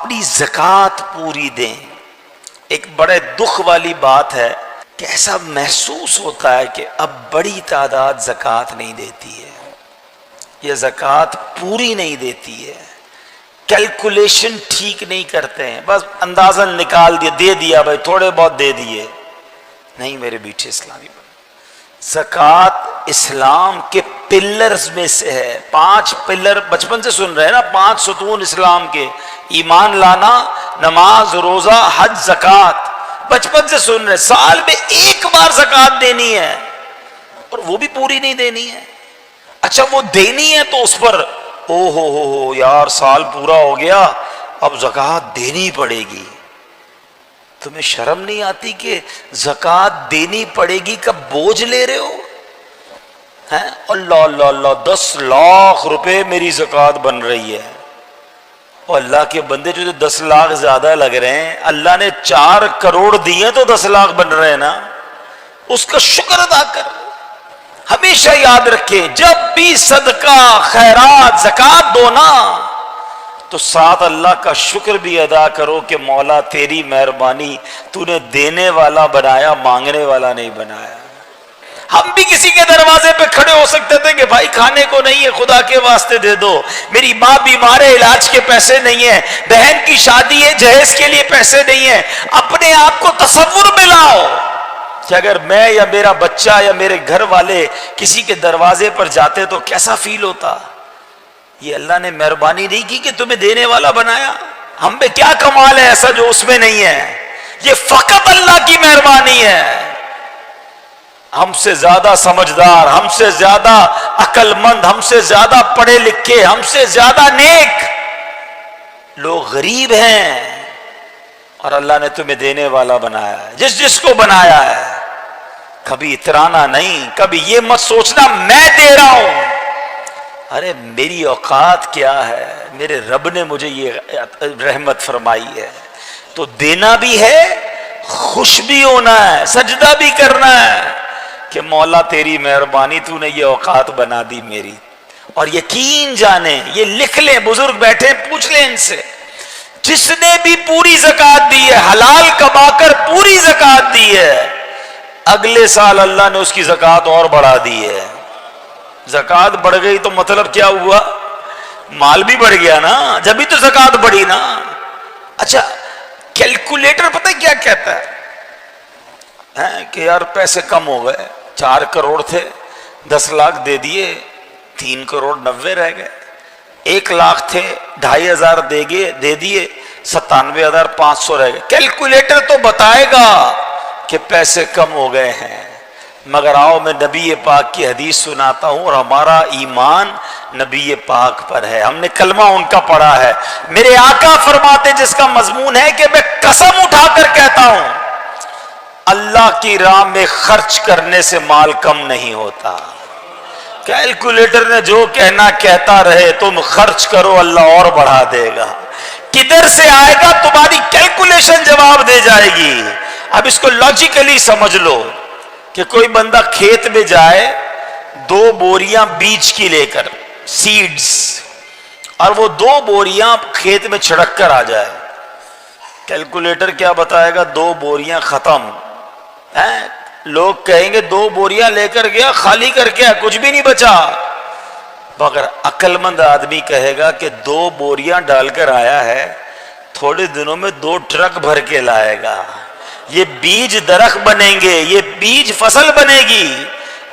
اپنی زکوٰۃ پوری دیں. ایک بڑے دکھ والی بات ہے کہ ایسا محسوس ہوتا ہے کہ اب بڑی تعداد زکوٰۃ نہیں دیتی ہے، یہ زکوٰۃ پوری نہیں دیتی ہے، کیلکولیشن ٹھیک نہیں کرتے ہیں، بس اندازہ نکال دیا، دے دیا بھائی، تھوڑے بہت دے دیے. نہیں میرے بیٹے اسلامی بھائی، زکوٰۃ اسلام کے پلرز میں سے ہے. 5 پلر بچپن سے سن رہے ہیں نا، 5 ستون اسلام کے: ایمان لانا، نماز، روزہ، حج، زکوٰۃ. بچپن سے سن رہے، سال میں ایک بار زکوٰۃ دینی ہے اور وہ بھی پوری نہیں دینی ہے. اچھا وہ دینی ہے تو اس پر او ہو یار سال پورا ہو گیا اب زکوٰۃ دینی پڑے گی. تمہیں شرم نہیں آتی کہ زکوٰۃ دینی پڑے گی کا بوجھ لے رہے ہو؟ اللہ اللہ اللہ، 10 لاکھ روپے میری زکوٰۃ بن رہی ہے. اور اللہ کے بندے جو 10 لاکھ زیادہ لگ رہے ہیں، اللہ نے 4 کروڑ دیے تو 10 لاکھ بن رہے ہیں نا، اس کا شکر ادا کر. ہمیشہ یاد رکھیں جب بھی صدقہ، خیرات، زکوٰۃ دو نا تو ساتھ اللہ کا شکر بھی ادا کرو کہ مولا تیری مہربانی، تو نے دینے والا بنایا، مانگنے والا نہیں بنایا. ہم بھی کسی کے دروازے پہ کھڑے ہو سکتے تھے کہ بھائی کھانے کو نہیں ہے، خدا کے واسطے دے دو، میری ماں بیمار ہے، علاج کے پیسے نہیں ہیں، بہن کی شادی ہے، جہیز کے لیے پیسے نہیں ہیں. اپنے آپ کو تصور میں لاؤ کہ اگر میں یا میرا بچہ یا میرے گھر والے کسی کے دروازے پر جاتے تو کیسا فیل ہوتا. یہ اللہ نے مہربانی نہیں کی کہ تمہیں دینے والا بنایا؟ ہم پہ کیا کمال ہے ایسا جو اس میں نہیں ہے؟ یہ فقط اللہ کی مہربانی ہے. ہم سے زیادہ سمجھدار، ہم سے زیادہ عقل مند، ہم سے زیادہ پڑھے لکھے، ہم سے زیادہ نیک لوگ غریب ہیں، اور اللہ نے تمہیں دینے والا بنایا ہے. جس کو بنایا ہے کبھی اترانا نہیں، کبھی یہ مت سوچنا میں دے رہا ہوں. ارے میری اوقات کیا ہے، میرے رب نے مجھے یہ رحمت فرمائی ہے تو دینا بھی ہے، خوش بھی ہونا ہے، سجدہ بھی کرنا ہے کہ مولا تیری مہربانی، تو نے یہ اوقات بنا دی میری. اور یقین جانیں، یہ لکھ لیں، بزرگ بیٹھے پوچھ لیں ان سے، جس نے بھی پوری زکوٰۃ دی ہے، حلال کما کر پوری زکوٰۃ دی ہے، اگلے سال اللہ نے اس کی زکوٰۃ اور بڑھا دی ہے. زکوٰۃ بڑھ گئی تو مطلب کیا ہوا؟ مال بھی بڑھ گیا نا، جبھی تو زکوٰۃ بڑھی نا. اچھا کیلکولیٹر پتہ کیا کہتا ہے کہ یار پیسے کم ہو گئے، 4 کروڑ تھے، 10 لاکھ دے دیے، 3 کروڑ 90 رہ گئے. 1 لاکھ تھے، 2,500 دے دیے، 97,500 رہ گئے. کیلکولیٹر تو بتائے گا کہ پیسے کم ہو گئے ہیں. مگر آؤ میں نبی پاک کی حدیث سناتا ہوں، اور ہمارا ایمان نبی پاک پر ہے، ہم نے کلمہ ان کا پڑھا ہے. میرے آقا فرماتے جس کا مضمون ہے کہ میں قسم اٹھا کر کہتا ہوں، اللہ کی راہ میں خرچ کرنے سے مال کم نہیں ہوتا. کیلکولیٹر نے جو کہنا کہتا رہے، تم خرچ کرو، اللہ اور بڑھا دے گا. کدھر سے آئے گا تمہاری کیلکولیشن جواب دے جائے گی. اب اس کو لاجیکلی سمجھ لو کہ کوئی بندہ کھیت میں جائے 2 بوریاں بیج کی لے کر، سیڈز، اور وہ 2 بوریاں کھیت میں چھڑک کر آ جائے. کیلکولیٹر کیا بتائے گا؟ 2 بوریاں ختم. لوگ کہیں گے 2 بوریاں لے کر گیا، خالی کر کے کچھ بھی نہیں بچا. مگر عقل مند آدمی کہے گا کہ 2 بوریاں ڈال کر آیا ہے، تھوڑے دنوں میں 2 ٹرک بھر کے لائے گا. یہ بیج درخت بنیں گے، یہ بیج فصل بنے گی.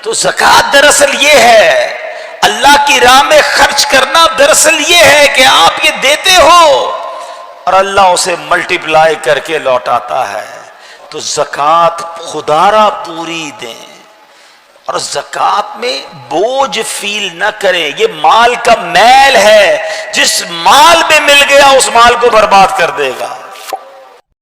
تو زکوٰۃ دراصل یہ ہے، اللہ کی راہ میں خرچ کرنا دراصل یہ ہے کہ آپ یہ دیتے ہو اور اللہ اسے ملٹیپلائی کر کے لوٹاتا ہے. تو زکوٰۃ خدا را پوری دیں، اور زکوٰۃ میں بوجھ فیل نہ کریں. یہ مال کا میل ہے، جس مال میں مل گیا اس مال کو برباد کر دے گا.